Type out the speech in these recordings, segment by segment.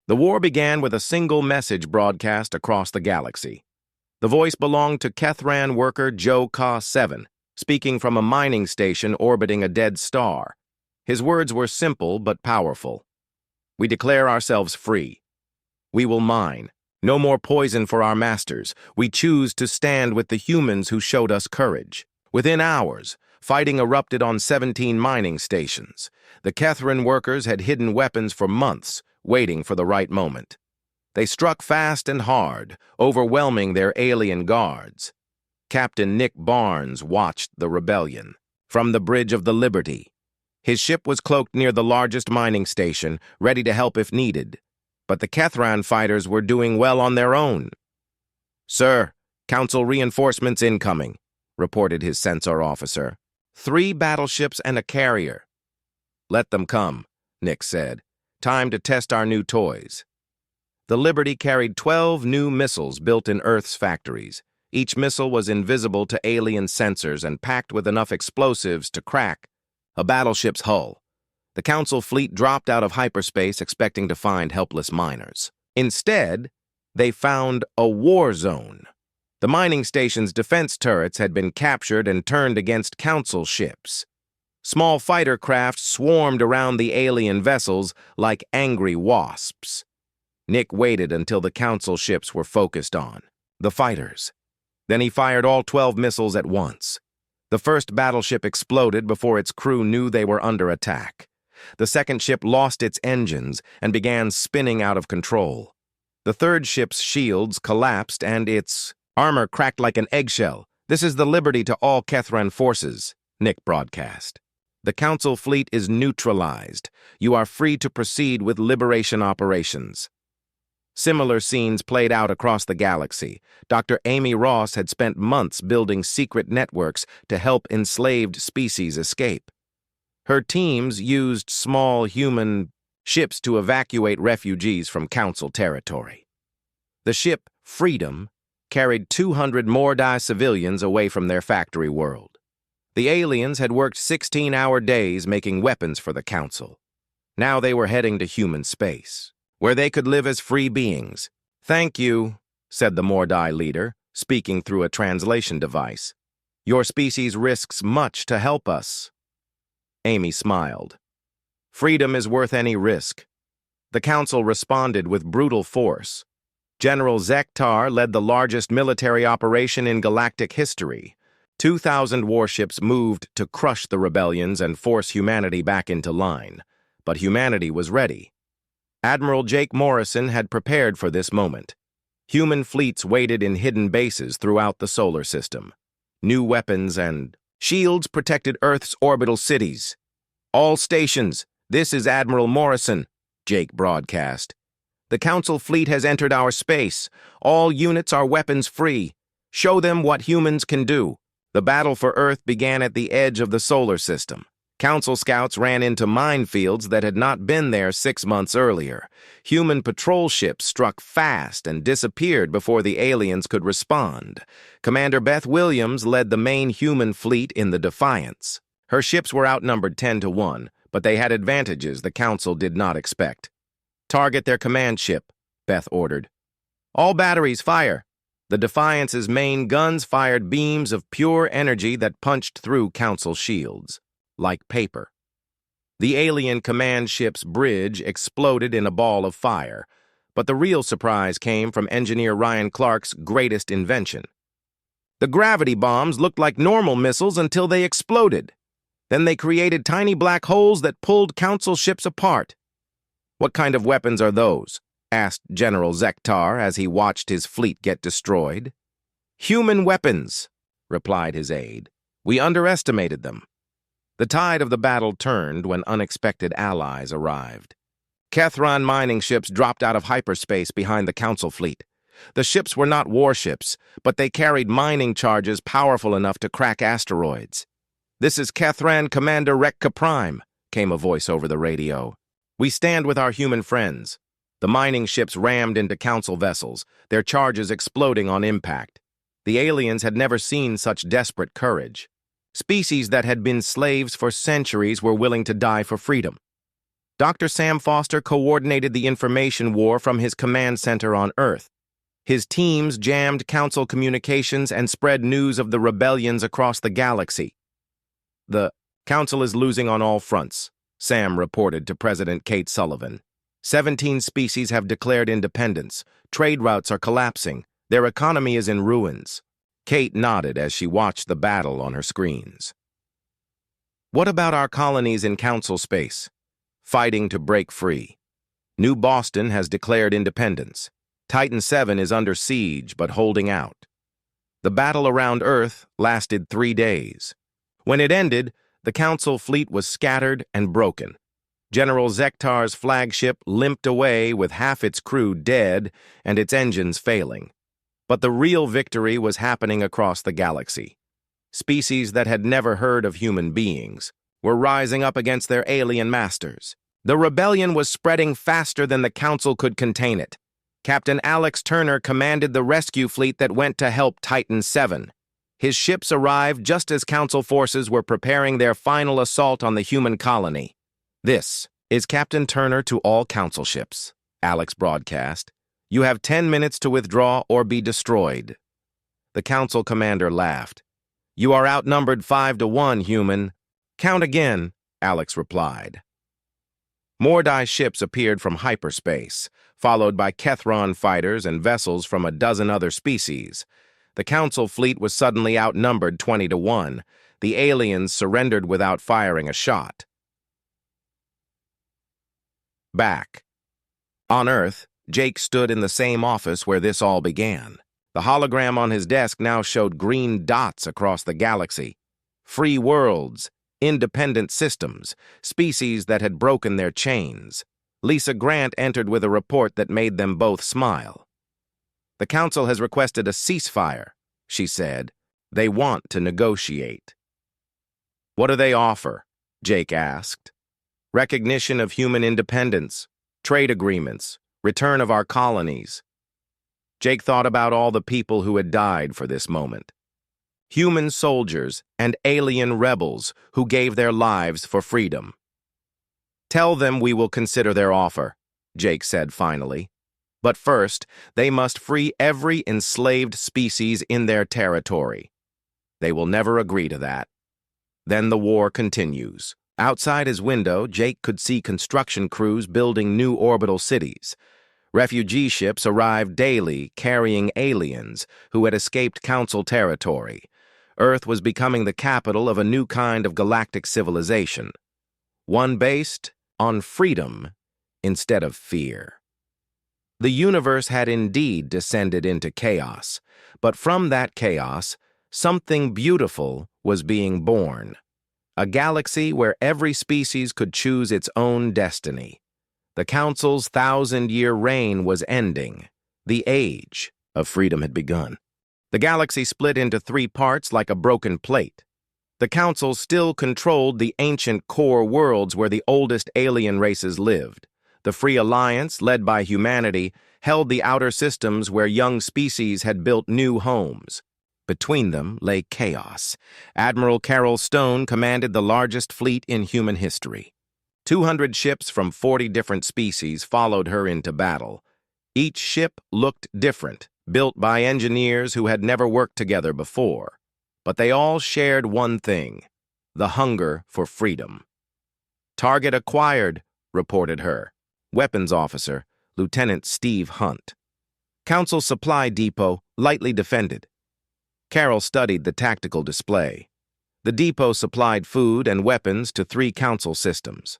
The war began with a single message broadcast across the galaxy. The voice belonged to Kethran worker Joe Ka-7, speaking from a mining station orbiting a dead star. His words were simple but powerful. "We declare ourselves free. We will mine. No more poison for our masters. We choose to stand with the humans who showed us courage." Within hours, fighting erupted on 17 mining stations. The Kethran workers had hidden weapons for months, waiting for the right moment. They struck fast and hard, overwhelming their alien guards. Captain Nick Barnes watched the rebellion from the Bridge of the Liberty. His ship was cloaked near the largest mining station, ready to help if needed. But the Kethran fighters were doing well on their own. "Sir, Council reinforcements incoming," reported his sensor officer. 3 battleships and a carrier." "Let them come," Nick said. "Time to test our new toys." The Liberty carried 12 new missiles built in Earth's factories. Each missile was invisible to alien sensors and packed with enough explosives to crack a battleship's hull. The Council fleet dropped out of hyperspace expecting to find helpless miners. Instead, they found a war zone. The mining station's defense turrets had been captured and turned against Council ships. Small fighter craft swarmed around the alien vessels like angry wasps. Nick waited until the Council ships were focused on the fighters. Then he fired all 12 missiles at once. The first battleship exploded before its crew knew they were under attack. The second ship lost its engines and began spinning out of control. The third ship's shields collapsed and its armor cracked like an eggshell. "This is the Liberty to all Kethran forces," Nick broadcast. "The Council fleet is neutralized. You are free to proceed with liberation operations." Similar scenes played out across the galaxy. Dr. Amy Ross had spent months building secret networks to help enslaved species escape. Her teams used small human ships to evacuate refugees from Council territory. The ship Freedom carried 200 Mordai civilians away from their factory world. The aliens had worked 16-hour days making weapons for the Council. Now they were heading to human space, where they could live as free beings. "Thank you," said the Mordai leader, speaking through a translation device. "Your species risks much to help us." Amy smiled. "Freedom is worth any risk." The Council responded with brutal force. General Zektar led the largest military operation in galactic history. 2,000 warships moved to crush the rebellions and force humanity back into line. But humanity was ready. Admiral Jake Morrison had prepared for this moment. Human fleets waited in hidden bases throughout the solar system. New weapons and shields protected Earth's orbital cities. "All stations, this is Admiral Morrison," Jake broadcast. "The Council fleet has entered our space. All units are weapons-free. Show them what humans can do." The battle for Earth began at the edge of the solar system. Council scouts ran into minefields that had not been there 6 months earlier. Human patrol ships struck fast and disappeared before the aliens could respond. Commander Beth Williams led the main human fleet in the Defiance. Her ships were outnumbered 10-1, but they had advantages the Council did not expect. "Target their command ship," Beth ordered. "All batteries fire." The Defiance's main guns fired beams of pure energy that punched through Council shields, like paper. The alien command ship's bridge exploded in a ball of fire, but the real surprise came from engineer Ryan Clark's greatest invention. The gravity bombs looked like normal missiles until they exploded. Then they created tiny black holes that pulled Council ships apart. "What kind of weapons are those?" asked General Zektar as he watched his fleet get destroyed. "Human weapons," replied his aide. "We underestimated them." The tide of the battle turned when unexpected allies arrived. Kethran mining ships dropped out of hyperspace behind the Council fleet. The ships were not warships, but they carried mining charges powerful enough to crack asteroids. "This is Kethran Commander Rekka Prime," came a voice over the radio. "We stand with our human friends." The mining ships rammed into Council vessels, their charges exploding on impact. The aliens had never seen such desperate courage. Species that had been slaves for centuries were willing to die for freedom. Dr. Sam Foster coordinated the information war from his command center on Earth. His teams jammed Council communications and spread news of the rebellions across the galaxy. The Council is losing on all fronts, Sam reported to President Kate Sullivan. 17 species have declared independence. Trade routes are collapsing. Their economy is in ruins. Kate nodded as she watched the battle on her screens. What about our colonies in Council space? Fighting to break free. New Boston has declared independence. Titan 7 is under siege but holding out. The battle around Earth lasted 3 days. When it ended, the Council fleet was scattered and broken. General Zektar's flagship limped away with half its crew dead and its engines failing. But the real victory was happening across the galaxy. Species that had never heard of human beings were rising up against their alien masters. The rebellion was spreading faster than the Council could contain it. Captain Alex Turner commanded the rescue fleet that went to help Titan 7. His ships arrived just as Council forces were preparing their final assault on the human colony. This is Captain Turner to all Council ships, Alex broadcast. You have 10 minutes to withdraw or be destroyed. The Council commander laughed. You are outnumbered 5-1, human. Count again, Alex replied. Mordai's ships appeared from hyperspace, followed by Kethron fighters and vessels from a dozen other species. The Council fleet was suddenly outnumbered 20-1. The aliens surrendered without firing a shot. Back. On Earth, Jake stood in the same office where this all began. The hologram on his desk now showed green dots across the galaxy. Free worlds, independent systems, species that had broken their chains. Lisa Grant entered with a report that made them both smile. The Council has requested a ceasefire, she said. They want to negotiate. What do they offer? Jake asked. Recognition of human independence, trade agreements, return of our colonies. Jake thought about all the people who had died for this moment. Human soldiers and alien rebels who gave their lives for freedom. Tell them we will consider their offer, Jake said finally. But first, they must free every enslaved species in their territory. They will never agree to that. Then the war continues. Outside his window, Jake could see construction crews building new orbital cities. Refugee ships arrived daily carrying aliens who had escaped Council territory. Earth was becoming the capital of a new kind of galactic civilization. One based on freedom instead of fear. The universe had indeed descended into chaos, but from that chaos, something beautiful was being born. A galaxy where every species could choose its own destiny. The Council's 1,000-year reign was ending. The age of freedom had begun. The galaxy split into 3 parts like a broken plate. The Council still controlled the ancient core worlds where the oldest alien races lived. The Free Alliance, led by humanity, held the outer systems where young species had built new homes. Between them lay chaos. Admiral Carol Stone commanded the largest fleet in human history. 200 ships from 40 different species followed her into battle. Each ship looked different, built by engineers who had never worked together before. But they all shared one thing, the hunger for freedom. Target acquired, reported her. Weapons officer, Lieutenant Steve Hunt. Council supply depot, lightly defended. Carol studied the tactical display. The depot supplied food and weapons to 3 Council systems.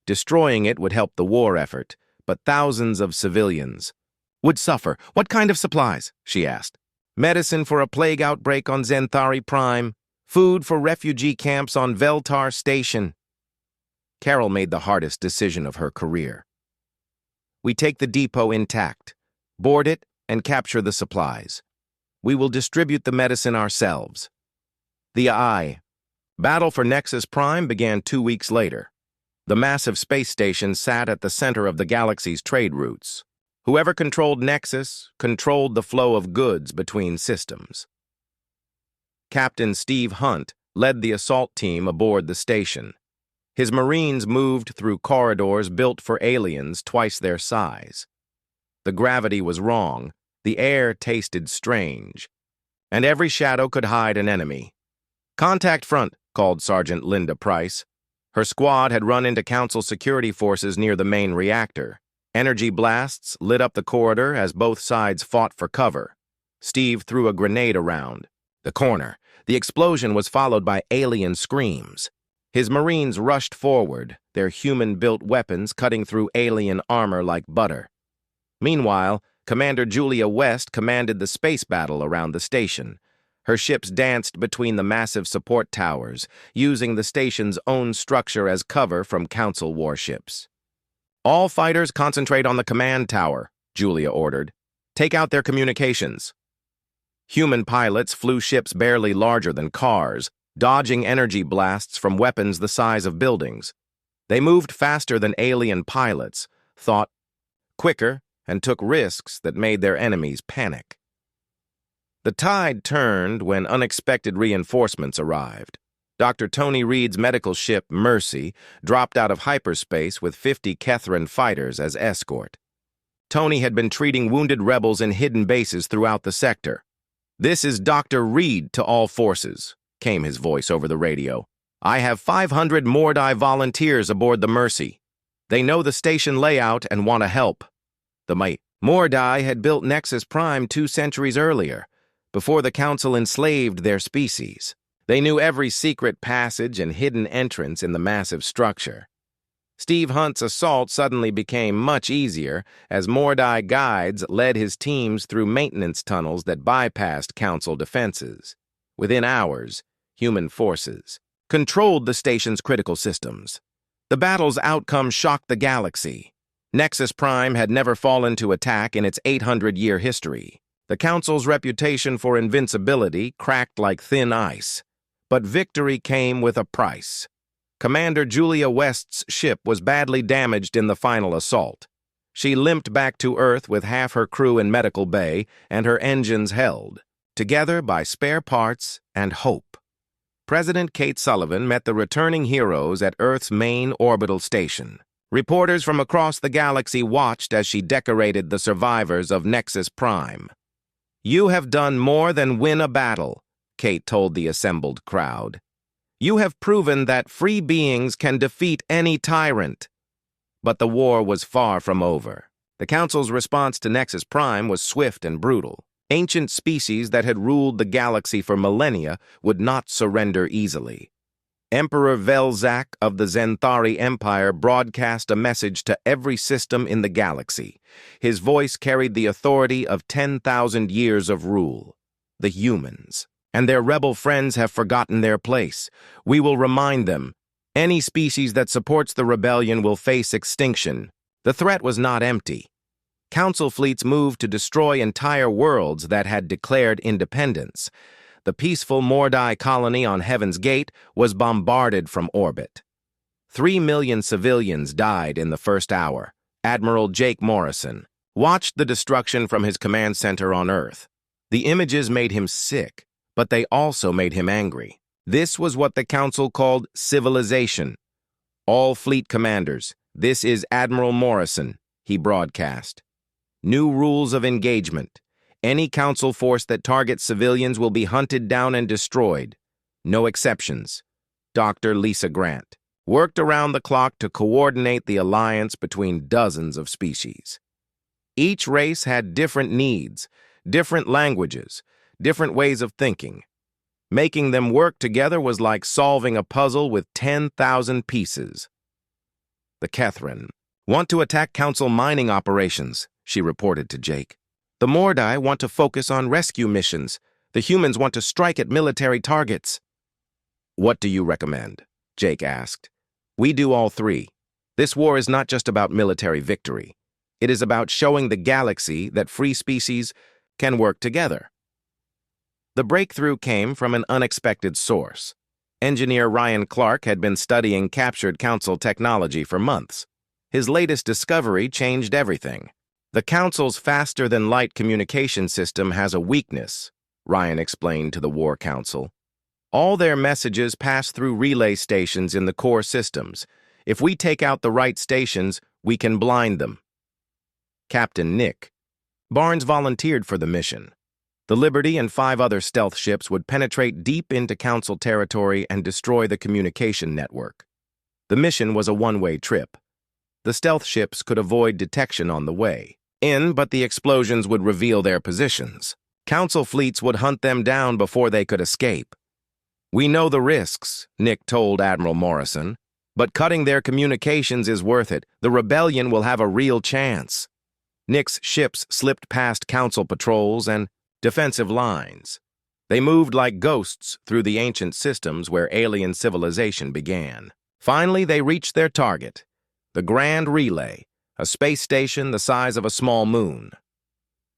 Destroying it would help the war effort, but thousands of civilians would suffer. What kind of supplies? She asked. Medicine for a plague outbreak on Zenthari Prime. Food for refugee camps on Veltar Station. Carol made the hardest decision of her career. We take the depot intact, board it, and capture the supplies. We will distribute the medicine ourselves. The Eye. Battle for Nexus Prime began 2 weeks later. The massive space station sat at the center of the galaxy's trade routes. Whoever controlled Nexus controlled the flow of goods between systems. Captain Steve Hunt led the assault team aboard the station. His Marines moved through corridors built for aliens twice their size. The gravity was wrong, the air tasted strange, and every shadow could hide an enemy. "Contact front," called Sergeant Linda Price. Her squad had run into Council security forces near the main reactor. Energy blasts lit up the corridor as both sides fought for cover. Steve threw a grenade around the corner. The explosion was followed by alien screams. His Marines rushed forward, their human-built weapons cutting through alien armor like butter. Meanwhile, Commander Julia West commanded the space battle around the station. Her ships danced between the massive support towers, using the station's own structure as cover from Council warships. "All fighters concentrate on the command tower," Julia ordered. "Take out their communications." Human pilots flew ships barely larger than cars, dodging energy blasts from weapons the size of buildings. They moved faster than alien pilots, thought quicker, and took risks that made their enemies panic. The tide turned when unexpected reinforcements arrived. Dr. Tony Reed's medical ship, Mercy, dropped out of hyperspace with 50 Kethran fighters as escort. Tony had been treating wounded rebels in hidden bases throughout the sector. "This is Dr. Reed to all forces," came his voice over the radio. "I have 500 Mordai volunteers aboard the Mercy. They know the station layout and want to help." The Mordai had built Nexus Prime 2 centuries earlier, before the Council enslaved their species. They knew every secret passage and hidden entrance in the massive structure. Steve Hunt's assault suddenly became much easier as Mordai guides led his teams through maintenance tunnels that bypassed Council defenses. Within hours, human forces controlled the station's critical systems. The battle's outcome shocked the galaxy. Nexus Prime had never fallen to attack in its 800-year history. The Council's reputation for invincibility cracked like thin ice. But victory came with a price. Commander Julia West's ship was badly damaged in the final assault. She limped back to Earth with half her crew in medical bay and her engines held, together by spare parts and hope. President Kate Sullivan met the returning heroes at Earth's main orbital station. Reporters from across the galaxy watched as she decorated the survivors of Nexus Prime. "You have done more than win a battle," Kate told the assembled crowd. "You have proven that free beings can defeat any tyrant." But the war was far from over. The Council's response to Nexus Prime was swift and brutal. Ancient species that had ruled the galaxy for millennia would not surrender easily. Emperor Velzak of the Zenthari Empire broadcast a message to every system in the galaxy. His voice carried the authority of 10,000 years of rule. "The humans and their rebel friends have forgotten their place. We will remind them. Any species that supports the rebellion will face extinction." The threat was not empty. Council fleets moved to destroy entire worlds that had declared independence. The peaceful Mordai colony on Heaven's Gate was bombarded from orbit. 3 million civilians died in the first hour. Admiral Jake Morrison watched the destruction from his command center on Earth. The images made him sick, but they also made him angry. This was what the Council called civilization. "All fleet commanders, this is Admiral Morrison," he broadcast. "New rules of engagement. Any Council force that targets civilians will be hunted down and destroyed. No exceptions." Dr. Lisa Grant worked around the clock to coordinate the alliance between dozens of species. Each race had different needs, different languages, different ways of thinking. Making them work together was like solving a puzzle with 10,000 pieces. "The Kethran want to attack Council mining operations," she reported to Jake. "The Mordai want to focus on rescue missions. The humans want to strike at military targets." "What do you recommend?" Jake asked. "We do all three. This war is not just about military victory. It is about showing the galaxy that free species can work together." The breakthrough came from an unexpected source. Engineer Ryan Clark had been studying captured Council technology for months. His latest discovery changed everything. "The Council's faster-than-light communication system has a weakness," Ryan explained to the War Council. All their messages pass through relay stations in the core systems. If we take out the right stations, we can blind them. Captain Nick. Barnes volunteered for the mission. The Liberty and 5 other stealth ships would penetrate deep into Council territory and destroy the communication network. The mission was a one-way trip. The stealth ships could avoid detection on the way in, but the explosions would reveal their positions. Council fleets would hunt them down before they could escape. "We know the risks," Nick told Admiral Morrison, "but cutting their communications is worth it. The rebellion will have a real chance." Nick's ships slipped past Council patrols and defensive lines. They moved like ghosts through the ancient systems where alien civilization began. Finally, they reached their target, the Grand Relay, a space station the size of a small moon.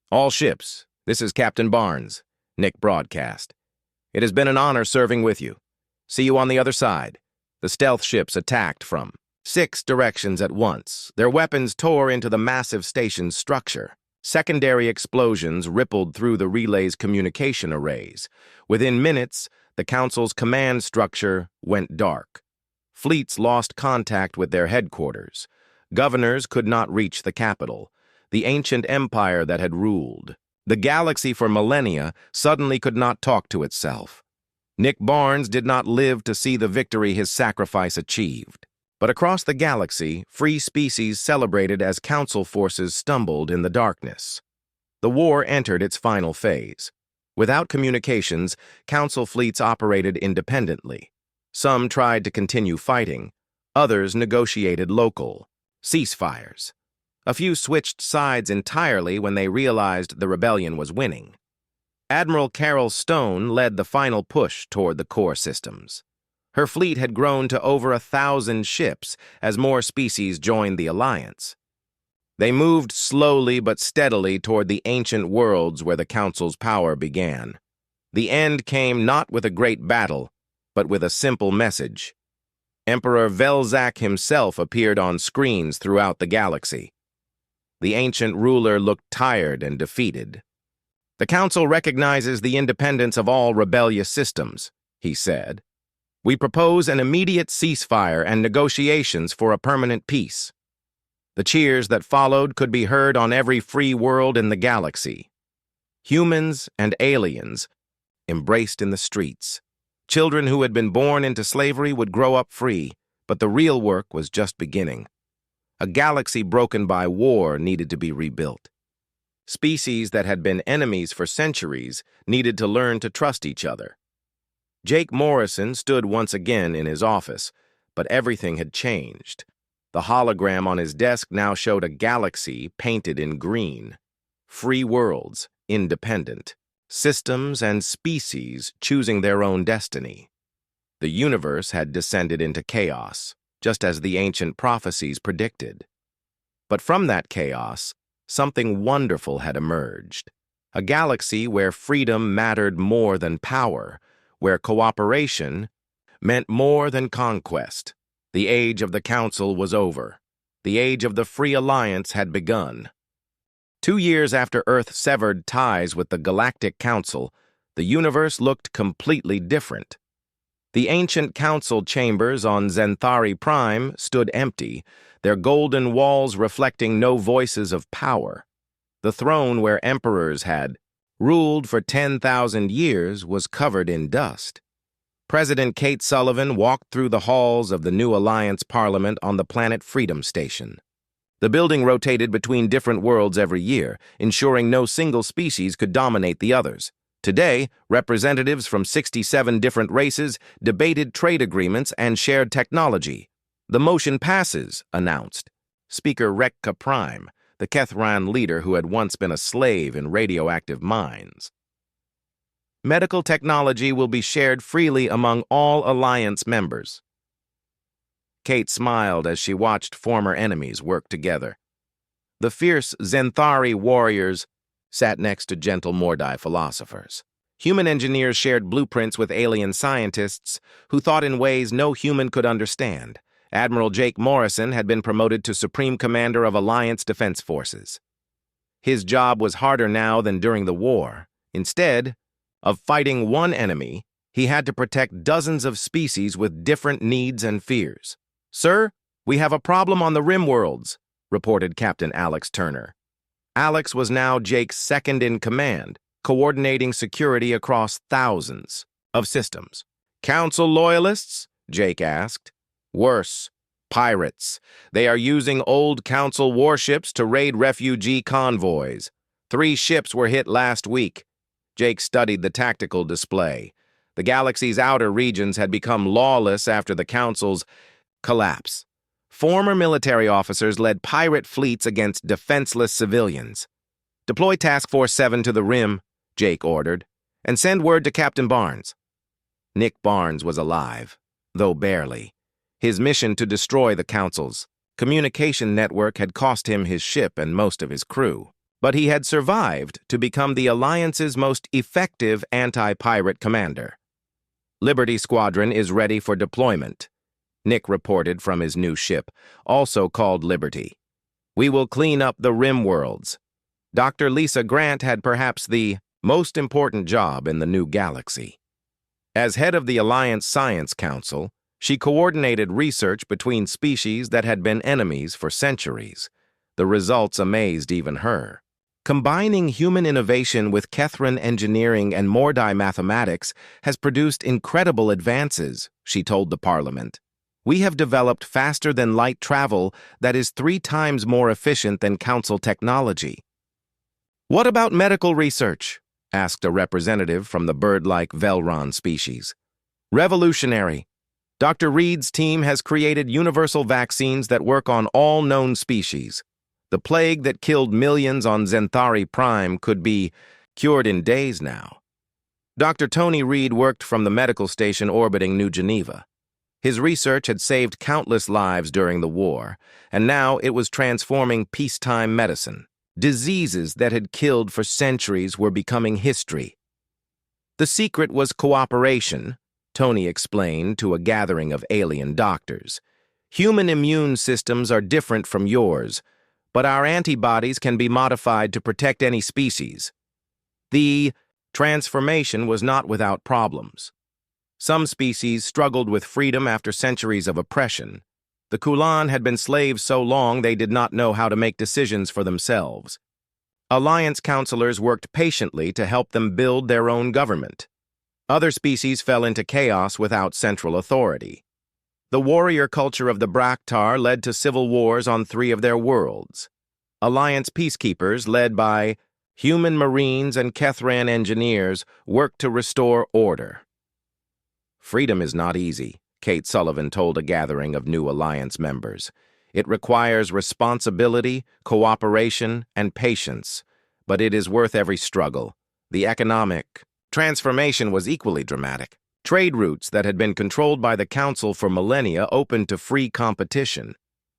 "All ships, this is Captain Barnes," Nick broadcast. "It has been an honor serving with you. See you on the other side." The stealth ships attacked from 6 directions at once. Their weapons tore into the massive station's structure. Secondary explosions rippled through the relay's communication arrays. Within minutes, the Council's command structure went dark. Fleets lost contact with their headquarters. Governors could not reach the capital, the ancient empire that had ruled. The galaxy for millennia suddenly could not talk to itself. Nick Barnes did not live to see the victory his sacrifice achieved. But across the galaxy, free species celebrated as Council forces stumbled in the darkness. The war entered its final phase. Without communications, Council fleets operated independently. Some tried to continue fighting. Others negotiated local ceasefires. A few switched sides entirely when they realized the rebellion was winning. Admiral Carol Stone led the final push toward the core systems. Her fleet had grown to over 1,000 ships as more species joined the alliance. They moved slowly but steadily toward the ancient worlds where the Council's power began. The end came not with a great battle, but with a simple message. Emperor Velzak himself appeared on screens throughout the galaxy. The ancient ruler looked tired and defeated. "The Council recognizes the independence of all rebellious systems," he said. "We propose an immediate ceasefire and negotiations for a permanent peace." The cheers that followed could be heard on every free world in the galaxy. Humans and aliens embraced in the streets. Children who had been born into slavery would grow up free, but the real work was just beginning. A galaxy broken by war needed to be rebuilt. Species that had been enemies for centuries needed to learn to trust each other. Jake Morrison stood once again in his office, but everything had changed. The hologram on his desk now showed a galaxy painted in green. Free worlds, independent. Systems and species choosing their own destiny. The universe had descended into chaos, just as the ancient prophecies predicted. But from that chaos, something wonderful had emerged. A galaxy where freedom mattered more than power, where cooperation meant more than conquest. The age of the Council was over. The age of the Free Alliance had begun. 2 years after Earth severed ties with the Galactic Council, the universe looked completely different. The ancient council chambers on Zenthari Prime stood empty, their golden walls reflecting no voices of power. The throne where emperors had ruled for 10,000 years was covered in dust. President Kate Sullivan walked through the halls of the new Alliance Parliament on the planet Freedom Station. The building rotated between different worlds every year, ensuring no single species could dominate the others. Today, representatives from 67 different races debated trade agreements and shared technology. "The motion passes," announced Speaker Rekka Prime, the Kethran leader who had once been a slave in radioactive mines. "Medical technology will be shared freely among all Alliance members." Kate smiled as she watched former enemies work together. The fierce Zenthari warriors sat next to gentle Mordai philosophers. Human engineers shared blueprints with alien scientists who thought in ways no human could understand. Admiral Jake Morrison had been promoted to Supreme Commander of Alliance Defense Forces. His job was harder now than during the war. Instead of fighting one enemy, He had to protect dozens of species with different needs and fears. "Sir, we have a problem on the rim worlds," reported Captain Alex Turner. Alex was now Jake's second-in-command, coordinating security across thousands of systems. "Council loyalists?" Jake asked. "Worse. Pirates. They are using old Council warships to raid refugee convoys. 3 ships were hit last week." Jake studied the tactical display. The galaxy's outer regions had become lawless after the Council's collapse. Former military officers led pirate fleets against defenseless civilians. "Deploy Task Force 7 to the rim," Jake ordered, "and send word to Captain Barnes." Nick Barnes was alive, though barely. His mission to destroy the Council's communication network had cost him his ship and most of his crew. But he had survived to become the Alliance's most effective anti-pirate commander. "Liberty Squadron is ready for deployment," Nick reported from his new ship, also called Liberty. "We will clean up the rim worlds." Dr. Lisa Grant had perhaps the most important job in the new galaxy. As head of the Alliance Science Council, she coordinated research between species that had been enemies for centuries. The results amazed even her. Combining human innovation with Kethran engineering and Mordai mathematics has produced incredible advances, she told the Parliament. "We have developed faster-than-light travel that is 3 times more efficient than Council technology." "What about medical research?" asked a representative from the bird-like Velron species. "Revolutionary. Dr. Reed's team has created universal vaccines that work on all known species. The plague that killed millions on Zenthari Prime could be cured in days now." Dr. Tony Reed worked from the medical station orbiting New Geneva. His research had saved countless lives during the war, and now it was transforming peacetime medicine. Diseases that had killed for centuries were becoming history. "The secret was cooperation," Tony explained to a gathering of alien doctors. "Human immune systems are different from yours, but our antibodies can be modified to protect any species." The transformation was not without problems. Some species struggled with freedom after centuries of oppression. The Kulan had been slaves so long they did not know how to make decisions for themselves. Alliance counselors worked patiently to help them build their own government. Other species fell into chaos without central authority. The warrior culture of the Braktar led to civil wars on 3 of their worlds. Alliance peacekeepers, led by human marines and Kethran engineers, worked to restore order. "Freedom is not easy," Kate Sullivan told a gathering of new Alliance members. "It requires responsibility, cooperation, and patience, but it is worth every struggle." The economic transformation was equally dramatic. Trade routes that had been controlled by the Council for millennia opened to free competition.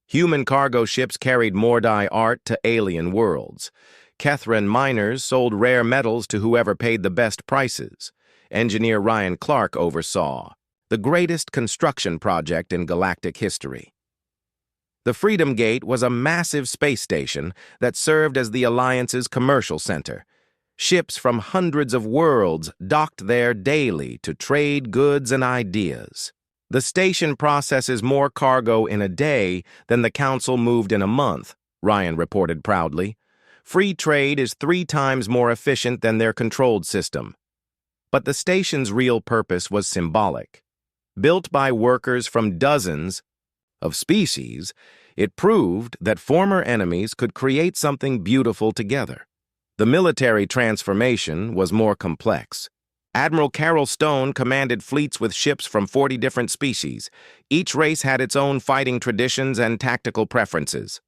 Human cargo ships carried Mordai art to alien worlds. Kethran miners sold rare metals to whoever paid the best prices. Engineer Ryan Clark oversaw the greatest construction project in galactic history. The Freedom Gate was a massive space station that served as the Alliance's commercial center. Ships from hundreds of worlds docked there daily to trade goods and ideas. "The station processes more cargo in a day than the Council moved in a month," Ryan reported proudly. "Free trade is 3 times more efficient than their controlled system." But the station's real purpose was symbolic. Built by workers from dozens of species, it proved that former enemies could create something beautiful together. The military transformation was more complex. Admiral Carol Stone commanded fleets with ships from 40 different species. Each race had its own fighting traditions and tactical preferences.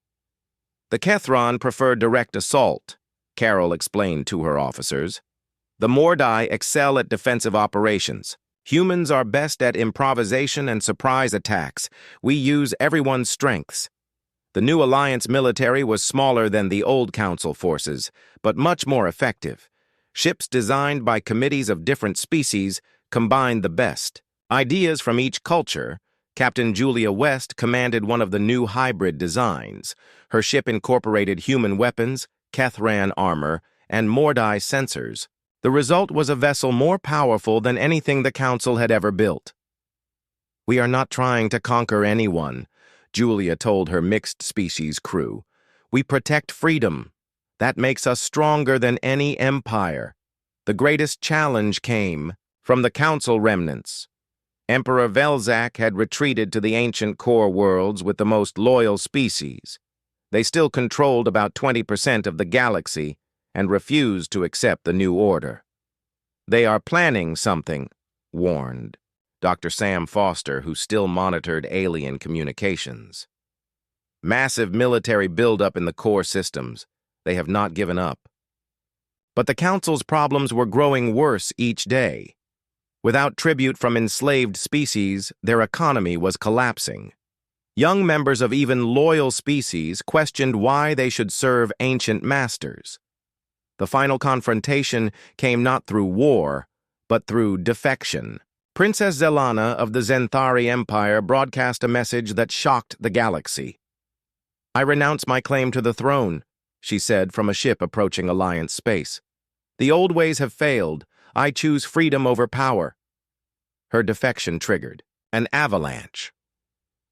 "The Kethran prefer direct assault," Carol explained to her officers. "The Mordai excel at defensive operations. Humans are best at improvisation and surprise attacks. We use everyone's strengths." The new Alliance military was smaller than the old Council forces, but much more effective. Ships designed by committees of different species combined the best ideas from each culture. Captain Julia West commanded one of the new hybrid designs. Her ship incorporated human weapons, Kethran armor, and Mordai sensors. The result was a vessel more powerful than anything the Council had ever built. "We are not trying to conquer anyone," Julia told her mixed-species crew. "We protect freedom. That makes us stronger than any empire." The greatest challenge came from the Council remnants. Emperor Velzak had retreated to the ancient core worlds with the most loyal species. They still controlled about 20% of the galaxy and refused to accept the new order. "They are planning something," warned Dr. Sam Foster, who still monitored alien communications. "Massive military buildup in the core systems. They have not given up." But the Council's problems were growing worse each day. Without tribute from enslaved species, their economy was collapsing. Young members of even loyal species questioned why they should serve ancient masters. The final confrontation came not through war, but through defection. Princess Zelana of the Zenthari Empire broadcast a message that shocked the galaxy. "I renounce my claim to the throne," she said from a ship approaching Alliance space. "The old ways have failed. I choose freedom over power." Her defection triggered an avalanche.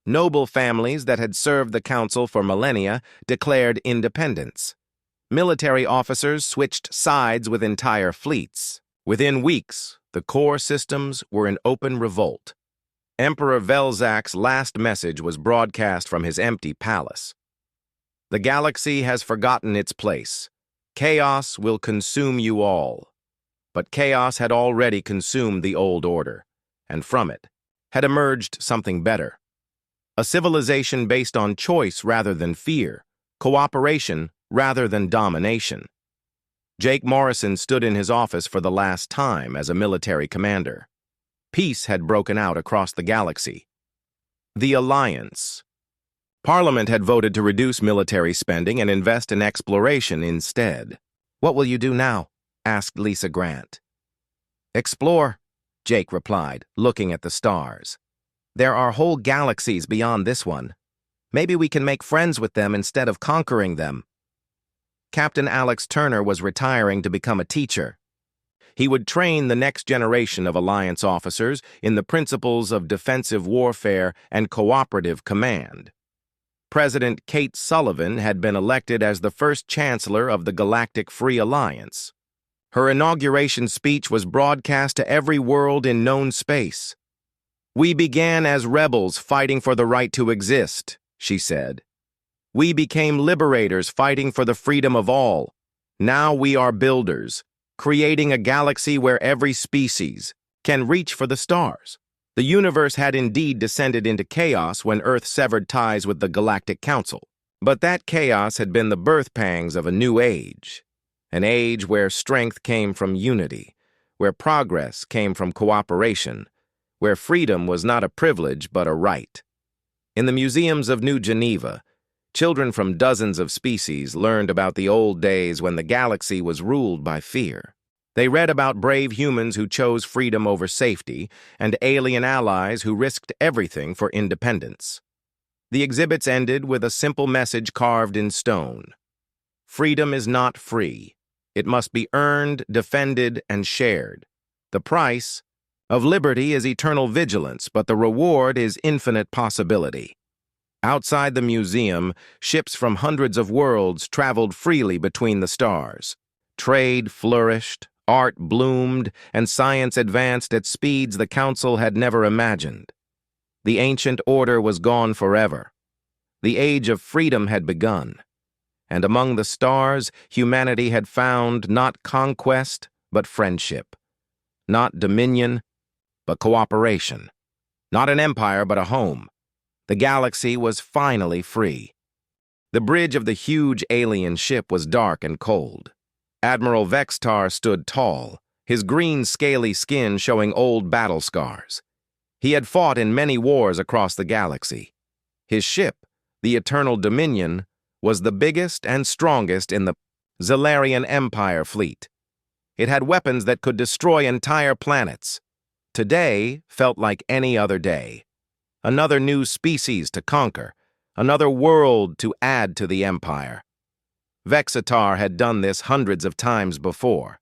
Noble families that had served the Council for millennia declared independence. Military officers switched sides with entire fleets. Within weeks, the core systems were in open revolt. Emperor Velzak's last message was broadcast from his empty palace. "The galaxy has forgotten its place. Chaos will consume you all." But chaos had already consumed the old order, and from it had emerged something better. A civilization based on choice rather than fear, cooperation rather than domination. Jake Morrison stood in his office for the last time as a military commander. Peace had broken out across the galaxy. The Alliance. Parliament had voted to reduce military spending and invest in exploration instead. "What will you do now?" asked Lisa Grant. "Explore," Jake replied, looking at the stars. "There are whole galaxies beyond this one. Maybe we can make friends with them instead of conquering them." Captain Alex Turner was retiring to become a teacher. He would train the next generation of Alliance officers in the principles of defensive warfare and cooperative command. President Kate Sullivan had been elected as the first Chancellor of the Galactic Free Alliance. Her inauguration speech was broadcast to every world in known space. "We began as rebels fighting for the right to exist," she said. "We became liberators fighting for the freedom of all. Now we are builders, creating a galaxy where every species can reach for the stars." The universe had indeed descended into chaos when Earth severed ties with the Galactic Council. But that chaos had been the birth pangs of a new age. An age where strength came from unity, where progress came from cooperation, where freedom was not a privilege but a right. In the museums of New Geneva, children from dozens of species learned about the old days when the galaxy was ruled by fear. They read about brave humans who chose freedom over safety and alien allies who risked everything for independence. The exhibits ended with a simple message carved in stone. Freedom is not free. It must be earned, defended, and shared. The price of liberty is eternal vigilance, but the reward is infinite possibility. Outside the museum, ships from hundreds of worlds traveled freely between the stars. Trade flourished, art bloomed, and science advanced at speeds the Council had never imagined. The ancient order was gone forever. The age of freedom had begun. And among the stars, humanity had found not conquest, but friendship. Not dominion, but cooperation. Not an empire, but a home. The galaxy was finally free. The bridge of the huge alien ship was dark and cold. Admiral Vextar stood tall, his green, scaly skin showing old battle scars. He had fought in many wars across the galaxy. His ship, the Eternal Dominion, was the biggest and strongest in the Zellarian Empire fleet. It had weapons that could destroy entire planets. Today felt like any other day. Another new species to conquer, another world to add to the Empire. Vexitar had done this hundreds of times before.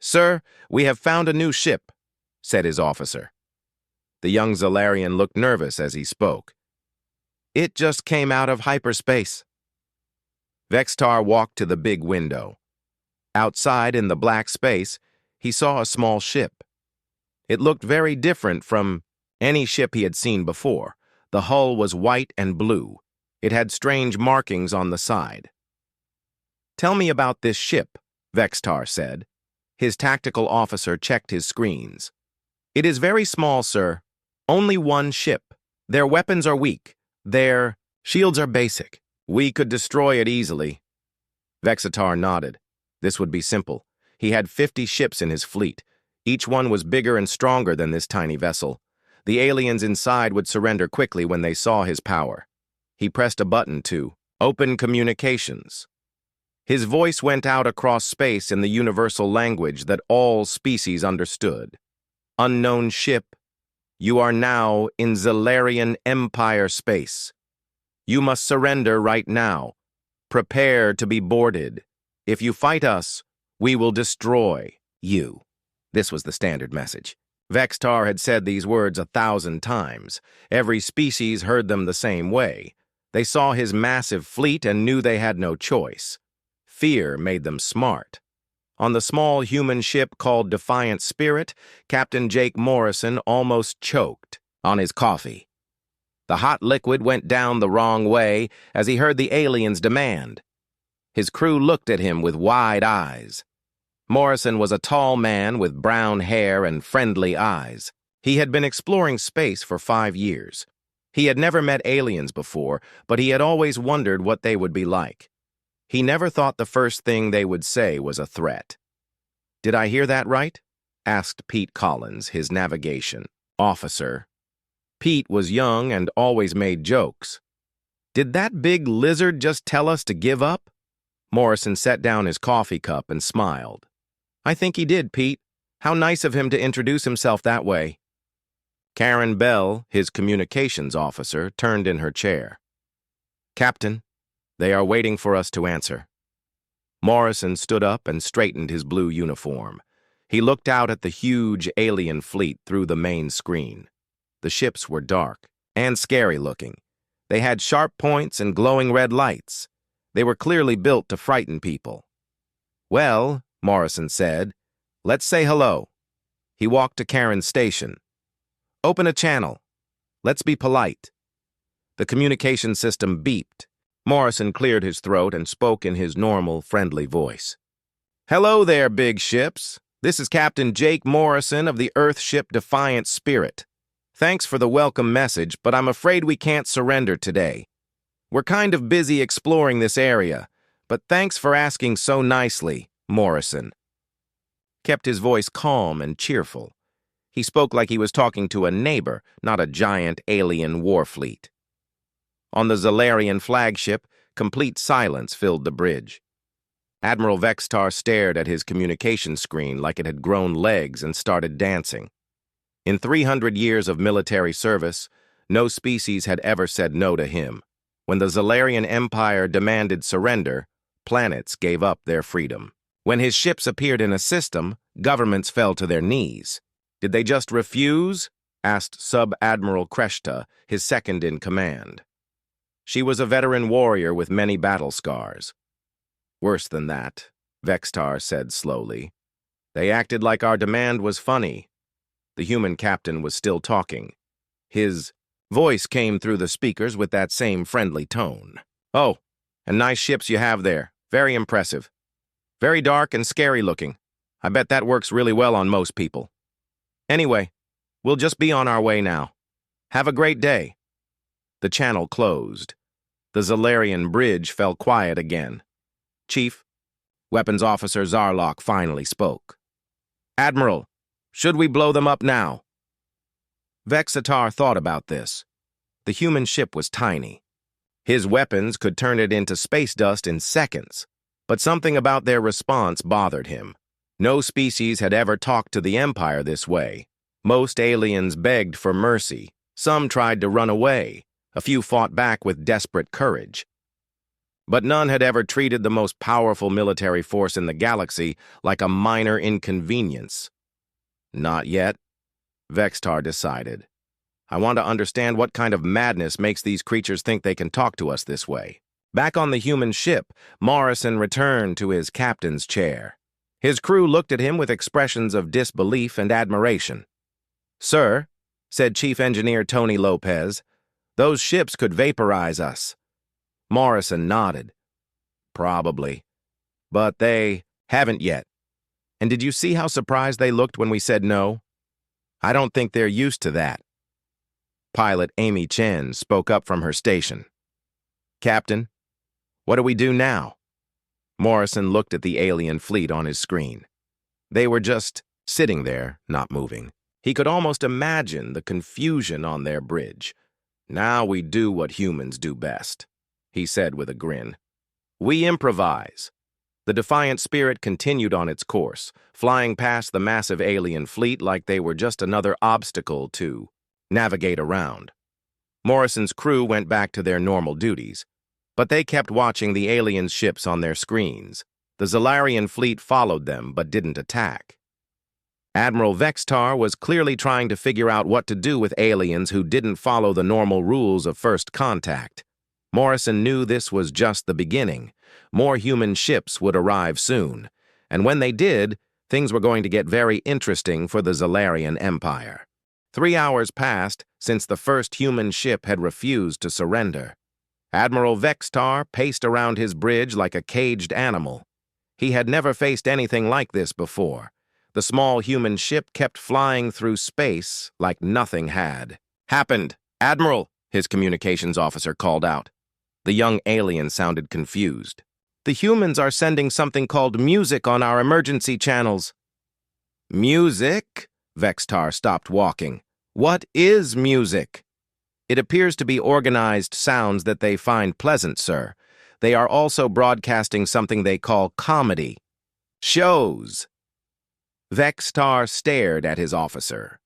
"Sir, we have found a new ship," said his officer. The young Zalarian looked nervous as he spoke. "It just came out of hyperspace." Vextar walked to the big window. Outside in the black space, he saw a small ship. It looked very different from any ship he had seen before. The hull was white and blue. It had strange markings on the side. "Tell me about this ship," Vextar said. His tactical officer checked his screens. "It is very small, sir. Only one ship. Their weapons are weak. Their shields are basic. We could destroy it easily." Vexatar nodded. This would be simple. He had 50 ships in his fleet. Each one was bigger and stronger than this tiny vessel. The aliens inside would surrender quickly when they saw his power. He pressed a button to open communications. His voice went out across space in the universal language that all species understood. "Unknown ship, you are now in Zalarian Empire space. You must surrender right now. Prepare to be boarded. If you fight us, we will destroy you." This was the standard message. Vextar had said these words 1,000 times. Every species heard them the same way. They saw his massive fleet and knew they had no choice. Fear made them smart. On the small human ship called Defiant Spirit, Captain Jake Morrison almost choked on his coffee. The hot liquid went down the wrong way as he heard the aliens' demand. His crew looked at him with wide eyes. Morrison was a tall man with brown hair and friendly eyes. He had been exploring space for 5 years. He had never met aliens before, but he had always wondered what they would be like. He never thought the first thing they would say was a threat. "Did I hear that right?" asked Pete Collins, his navigation officer. Pete was young and always made jokes. "Did that big lizard just tell us to give up?" Morrison set down his coffee cup and smiled. "I think he did, Pete. How nice of him to introduce himself that way." Karen Bell, his communications officer, turned in her chair. "Captain, they are waiting for us to answer." Morrison stood up and straightened his blue uniform. He looked out at the huge alien fleet through the main screen. The ships were dark and scary-looking. They had sharp points and glowing red lights. They were clearly built to frighten people. "Well," Morrison said, "let's say hello." He walked to Karen's station. "Open a channel. Let's be polite." The communication system beeped. Morrison cleared his throat and spoke in his normal, friendly voice. "Hello there, big ships. This is Captain Jake Morrison of the Earth ship Defiant Spirit. Thanks for the welcome message, but I'm afraid we can't surrender today. We're kind of busy exploring this area, but thanks for asking so nicely, Morrison." Kept his voice calm and cheerful. He spoke like he was talking to a neighbor, not a giant alien war fleet. On the Zalarian flagship, complete silence filled the bridge. Admiral Vextar stared at his communication screen like it had grown legs and started dancing. In 300 years of military service, no species had ever said no to him. When the Zalarian Empire demanded surrender, planets gave up their freedom. When his ships appeared in a system, governments fell to their knees. Did they just refuse? Asked Sub-Admiral Kreshta, his second in command. She was a veteran warrior with many battle scars. "Worse than that," Vextar said slowly. "They acted like our demand was funny." The human captain was still talking. His voice came through the speakers with that same friendly tone. "Oh, and nice ships you have there. Very impressive. Very dark and scary looking. I bet that works really well on most people. Anyway, we'll just be on our way now. Have a great day." The channel closed. The Zalarian bridge fell quiet again. "Chief," Weapons Officer Zarlok finally spoke. "Admiral, should we blow them up now?" Vexatar thought about this. The human ship was tiny. His weapons could turn it into space dust in seconds, but something about their response bothered him. No species had ever talked to the Empire this way. Most aliens begged for mercy. Some tried to run away. A few fought back with desperate courage. But none had ever treated the most powerful military force in the galaxy like a minor inconvenience. Not yet, Vextar decided. I want to understand what kind of madness makes these creatures think they can talk to us this way. Back on the human ship, Morrison returned to his captain's chair. His crew looked at him with expressions of disbelief and admiration. "Sir," said Chief Engineer Tony Lopez, "those ships could vaporize us." Morrison nodded. "Probably. But they haven't yet. And did you see how surprised they looked when we said no? I don't think they're used to that." Pilot Amy Chen spoke up from her station. "Captain, what do we do now?" Morrison looked at the alien fleet on his screen. They were just sitting there, not moving. He could almost imagine the confusion on their bridge. "Now we do what humans do best," he said with a grin. "We improvise." The Defiant Spirit continued on its course, flying past the massive alien fleet like they were just another obstacle to navigate around. Morrison's crew went back to their normal duties, but they kept watching the alien ships on their screens. The Zalarian fleet followed them but didn't attack. Admiral Vextar was clearly trying to figure out what to do with aliens who didn't follow the normal rules of first contact. Morrison knew this was just the beginning. More human ships would arrive soon, and when they did, things were going to get very interesting for the Zalarian Empire. 3 hours passed since the first human ship had refused to surrender. Admiral Vextar paced around his bridge like a caged animal. He had never faced anything like this before. The small human ship kept flying through space like nothing had happened. "Admiral," his communications officer called out. The young alien sounded confused. "The humans are sending something called music on our emergency channels." "Music?" Vextar stopped walking. "What is music?" "It appears to be organized sounds that they find pleasant, sir. They are also broadcasting something they call comedy. Shows." Vextar stared at his officer.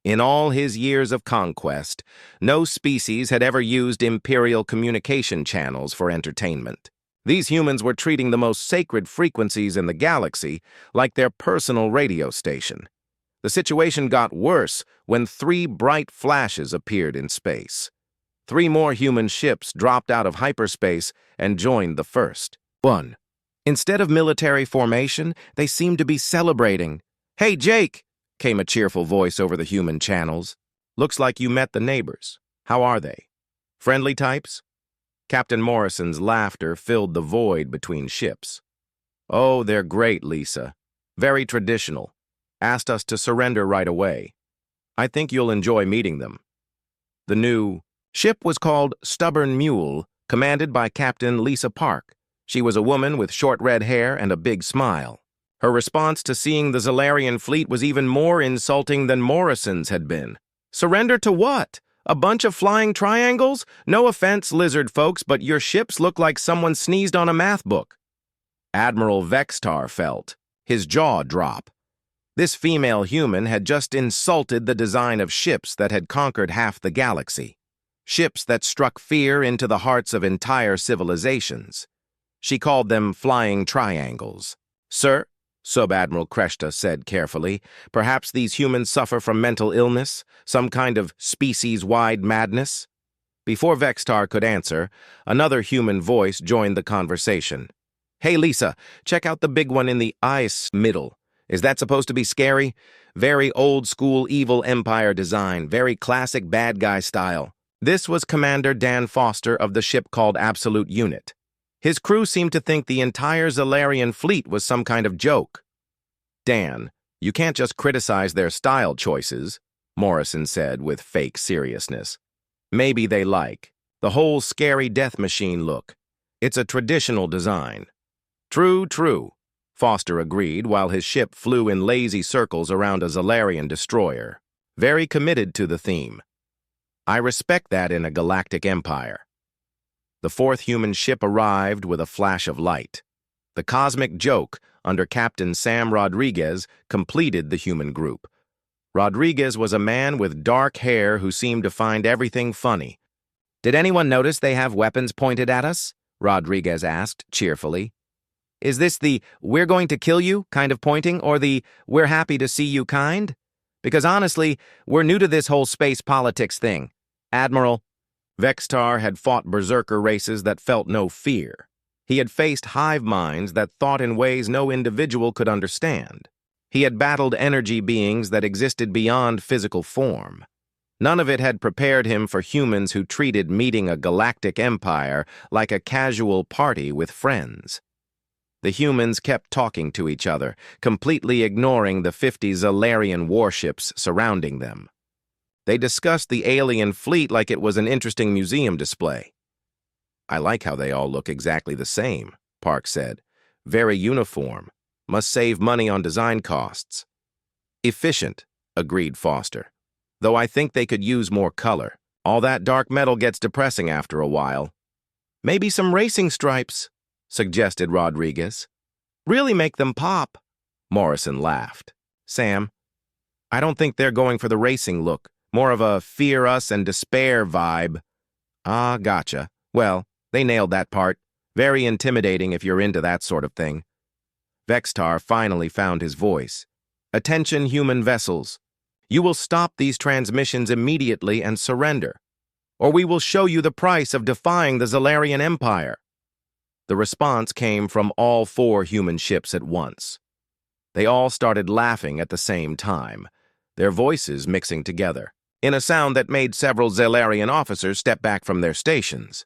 In all his years of conquest, no species had ever used imperial communication channels for entertainment. These humans were treating the most sacred frequencies in the galaxy like their personal radio station. The situation got worse when 3 bright flashes appeared in space. 3 more human ships dropped out of hyperspace and joined the first one. Instead of military formation, they seemed to be celebrating. "Hey, Jake!" came a cheerful voice over the human channels. "Looks like you met the neighbors. How are they? Friendly types?" Captain Morrison's laughter filled the void between ships. "Oh, they're great, Lisa. Very traditional. Asked us to surrender right away. I think you'll enjoy meeting them." The new ship was called Stubborn Mule, commanded by Captain Lisa Park. She was a woman with short red hair and a big smile. Her response to seeing the Zalarian fleet was even more insulting than Morrison's had been. "Surrender to what? A bunch of flying triangles? No offense, lizard folks, but your ships look like someone sneezed on a math book." Admiral Vextar felt his jaw drop. This female human had just insulted the design of ships that had conquered half the galaxy. Ships that struck fear into the hearts of entire civilizations. She called them flying triangles. "Sir," Sub-Admiral Kreshta said carefully, "perhaps these humans suffer from mental illness, some kind of species-wide madness?" Before Vextar could answer, another human voice joined the conversation. "Hey, Lisa, check out the big one in the ice middle. Is that supposed to be scary? Very old-school evil empire design, very classic bad guy style." This was Commander Dan Foster of the ship called Absolute Unit. His crew seemed to think the entire Zalarian fleet was some kind of joke. "Dan, you can't just criticize their style choices," Morrison said with fake seriousness. "Maybe they like the whole scary death machine look. It's a traditional design." "True, true," Foster agreed while his ship flew in lazy circles around a Zalarian destroyer. "Very committed to the theme. I respect that in a galactic empire." The 4th human ship arrived with a flash of light. The Cosmic Joke, under Captain Sam Rodriguez, completed the human group. Rodriguez was a man with dark hair who seemed to find everything funny. "Did anyone notice they have weapons pointed at us?" Rodriguez asked cheerfully. Is this the "we're going to kill you" kind of pointing, or the "we're happy to see you" kind? Because honestly, we're new to this whole space politics thing. Admiral, Vextar had fought berserker races that felt no fear. He had faced hive minds that thought in ways no individual could understand. He had battled energy beings that existed beyond physical form. None of it had prepared him for humans who treated meeting a galactic empire like a casual party with friends. The humans kept talking to each other, completely ignoring the 50 Zalarian warships surrounding them. They discussed the alien fleet like it was an interesting museum display. I like how they all look exactly the same, Park said. Very uniform. Must save money on design costs. Efficient, agreed Foster. Though I think they could use more color. All that dark metal gets depressing after a while. Maybe some racing stripes, suggested Rodriguez. Really make them pop. Morrison laughed. Sam, I don't think they're going for the racing look. More of a fear us and despair vibe. Ah, gotcha. Well, they nailed that part. Very intimidating if you're into that sort of thing. Vextar finally found his voice. Attention, human vessels. You will stop these transmissions immediately and surrender, or we will show you the price of defying the Zalarian Empire. The response came from all 4 human ships at once. They all started laughing at the same time, their voices mixing together, in a sound that made several Zalarian officers step back from their stations.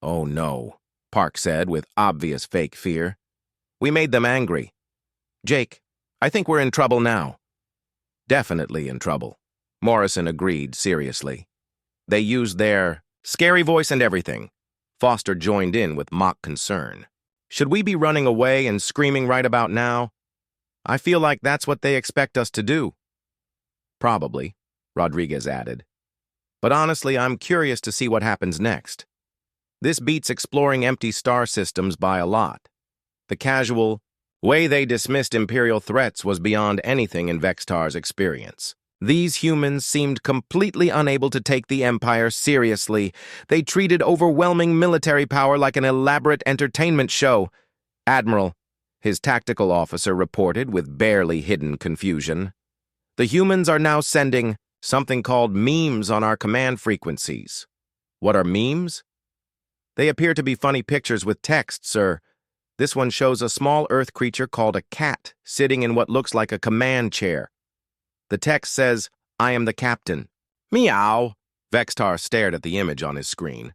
Oh no, Park said with obvious fake fear. We made them angry. Jake, I think we're in trouble now. Definitely in trouble, Morrison agreed seriously. They used their scary voice and everything. Foster joined in with mock concern. Should we be running away and screaming right about now? I feel like that's what they expect us to do. Probably, Rodriguez added. But honestly, I'm curious to see what happens next. This beats exploring empty star systems by a lot. The casual way they dismissed Imperial threats was beyond anything in Vextar's experience. These humans seemed completely unable to take the Empire seriously. They treated overwhelming military power like an elaborate entertainment show. Admiral, his tactical officer reported with barely hidden confusion. The humans are now sending something called memes on our command frequencies. What are memes? They appear to be funny pictures with text, sir. This one shows a small Earth creature called a cat sitting in what looks like a command chair. The text says, I am the captain. Meow. Vextar stared at the image on his screen.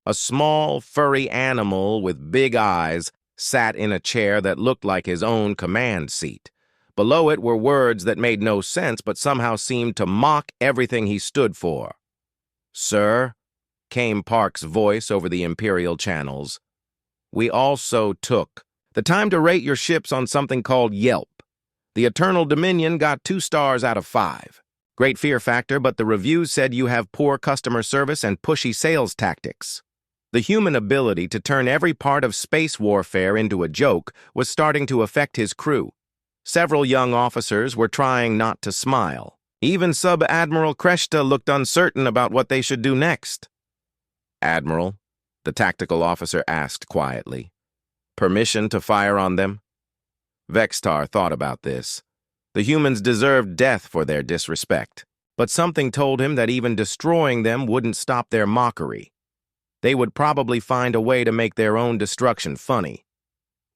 A small, furry animal with big eyes sat in a chair that looked like his own command seat. Below it were words that made no sense but somehow seemed to mock everything he stood for. Sir, came Park's voice over the Imperial channels. We also took the time to rate your ships on something called Yelp. The Eternal Dominion got 2 stars out of 5. Great fear factor, but the reviews said you have poor customer service and pushy sales tactics. The human ability to turn every part of space warfare into a joke was starting to affect his crew. Several young officers were trying not to smile. Even Sub-Admiral Kreshta looked uncertain about what they should do next. Admiral, the tactical officer asked quietly. Permission to fire on them? Vextar thought about this. The humans deserved death for their disrespect, but something told him that even destroying them wouldn't stop their mockery. They would probably find a way to make their own destruction funny.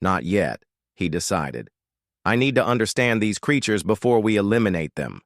Not yet, he decided. I need to understand these creatures before we eliminate them.